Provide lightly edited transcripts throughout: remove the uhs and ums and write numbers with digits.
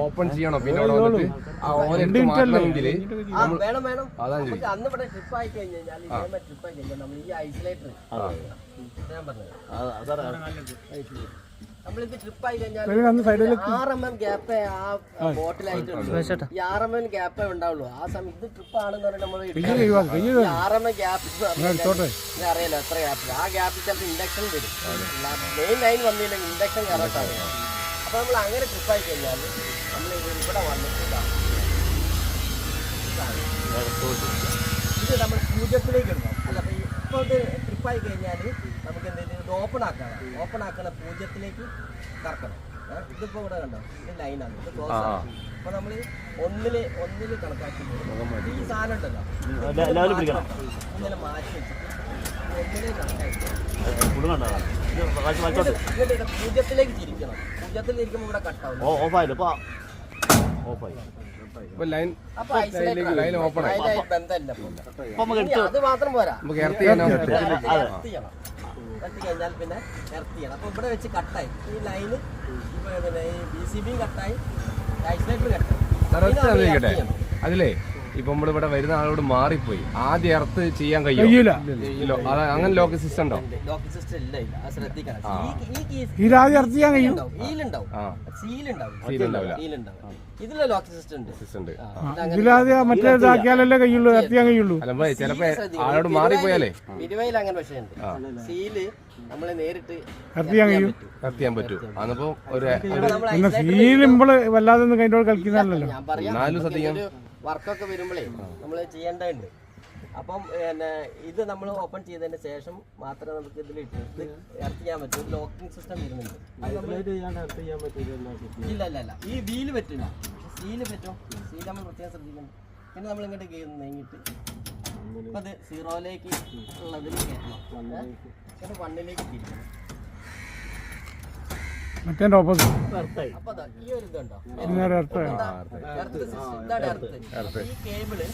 Open ചെയ്യണം. പിന്നെ അന്ന് ഇവിടെ ട്രിപ്പ് ആയി കഴിഞ്ഞാൽ നമ്മൾ ഈ ഐസൊലേറ്റർ നമ്മളിത് ട്രിപ്പ് ആയി കഴിഞ്ഞാൽ 6mm ഗ്യാപ്പേ ആ ബോട്ടിലായിട്ടുള്ളൂ. ഈ 6mm ഗ്യാപ്പേ ഉണ്ടാവുള്ളൂ. ആ സമയം ഇത് ട്രിപ്പ് ആണെന്ന് പറഞ്ഞാൽ നമ്മൾ 6mm ഗ്യാപ്പ് അറിയാലോ എത്ര ഗ്യാപ്പ്. ആ ഗ്യാപ്പിൽ ചിലപ്പോൾ ഇൻഡക്ഷൻ വരും. മെയിൻ ലൈൻ വന്നില്ലെങ്കിൽ ഇൻഡക്ഷൻ കറക്റ്റ് ആവും. അപ്പൊ നമ്മൾ അങ്ങനെ ട്രിപ്പ് ആയി കഴിഞ്ഞാൽ നമ്മൾ ഇവിടെ വന്നിട്ട് ഇത് നമ്മൾ 0-ലേക്ക് ഉണ്ടാവും. അല്ല അപ്പൊ ഇപ്പോൾ ഇത് ട്രിപ്പായി കഴിഞ്ഞാൽ നമുക്ക് എന്തെങ്കിലും ഇത് ഓപ്പൺ ആക്കണം. 0-ലേക്ക് കറക്കണം. ഇതിപ്പോ ഇവിടെ കണ്ടോ, ഇത് ലൈനാണ്, ഇത് ക്ലോസ് ആണ്. അപ്പൊ നമ്മൾ ഒന്നില് കണക്കാക്കി ഈ സാധനം ഉണ്ടല്ലോ ഇന്നലെ മാറ്റി വെച്ചിട്ട് 1-ലേക്ക് കണക്കാക്കി 0-ലേക്ക് തിരിക്കണം. 0-ലേക്ക് ഇവിടെ കട്ടാവും. അത് മാത്രം പോരാ, കഴിഞ്ഞാൽ പിന്നെ എർത്ത് ചെയ്യണം. അപ്പൊ ഇവിടെ വെച്ച് കട്ടായി ഈ ലൈന്, പിന്നെ ഈ BCB കട്ടായി, ഐസൊലേറ്റർ കട്ടായി. അതിലേ ഇപ്പൊ നമ്മളിവിടെ വരുന്ന ആളോട് മാറിപ്പോയി ആദ്യം എർത്ത് ചെയ്യാൻ കഴിയില്ല. അങ്ങനെ ലോക്ക് സിസ്റ്റം ഉണ്ടോ? ലോക്ക് സിസ്റ്റം ഇല്ല, ശ്രദ്ധിക്കണം. ഇതിലെ ലോക്ക് സിസ്റ്റം ഉണ്ട്. ചിലപ്പോ ആളോട് മാറിപ്പോയാലേ ഇരുവയിൽ അങ്ങനെ പക്ഷേ ഉണ്ട്. സീല് നമ്മള് നേരിട്ട് ചെയ്യാൻ പറ്റൂ. അന്നിപ്പോ ഞാൻ പറയാം, വർക്കൊക്കെ വരുമ്പോഴേ നമ്മൾ ചെയ്യേണ്ടതുണ്ട്. അപ്പം പിന്നെ ഇത് നമ്മൾ ഓപ്പൺ ചെയ്തതിന് ശേഷം മാത്രമേ നമുക്ക് ഇതിൽ ഇട്ട് എർത്ത് ചെയ്യാൻ പറ്റൂ. ലോക്കിംഗ് സിസ്റ്റം വരുന്നുണ്ട്. ഇല്ല ഈ വീല് പറ്റില്ല, സീല് പറ്റും. സീല് നമ്മൾ പ്രത്യേകം ശ്രദ്ധിക്കണം. പിന്നെ നമ്മൾ ഇങ്ങോട്ട് നീങ്ങിയിട്ട് അപ്പം അത് 0-ലേക്ക് ഉള്ളതിൽ കയറ്റണം. 1-ലേക്ക് തിരിക്കണം. മറ്റേ ഓപ്പോസിറ്റ്. അപ്പൊ ഈ ഒരു ഇതുണ്ടോ, ഈ കേബിള്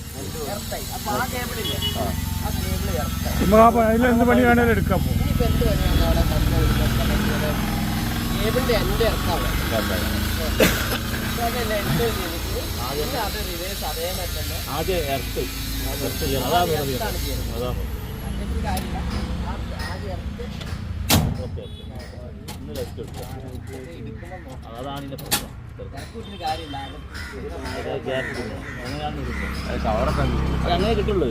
എർത്തായി. അപ്പൊ ആ കേബിളില്ലേ, ആ കേബിള് എർത്തായി. അതിലെന്ത് പണി വേണേലും എടുക്കാം. ഇനിയിപ്പോ എന്ത് പണിയാണ് അവിടെ കേബിളിന്റെ എന്റെ എർത്താവും. അതല്ല എൻഡ് ചെയ്തിട്ട് അത് റിവേഴ്സ് അതേമാതിരി തന്നെ ആദ്യം എർത്ത് കാര്യമില്ല. ആദ്യം എർത്ത് അതാണ് ഇതിന്റെ പ്രശ്നം. കാര്യമില്ല, അങ്ങനെ കിട്ടുള്ളൂ.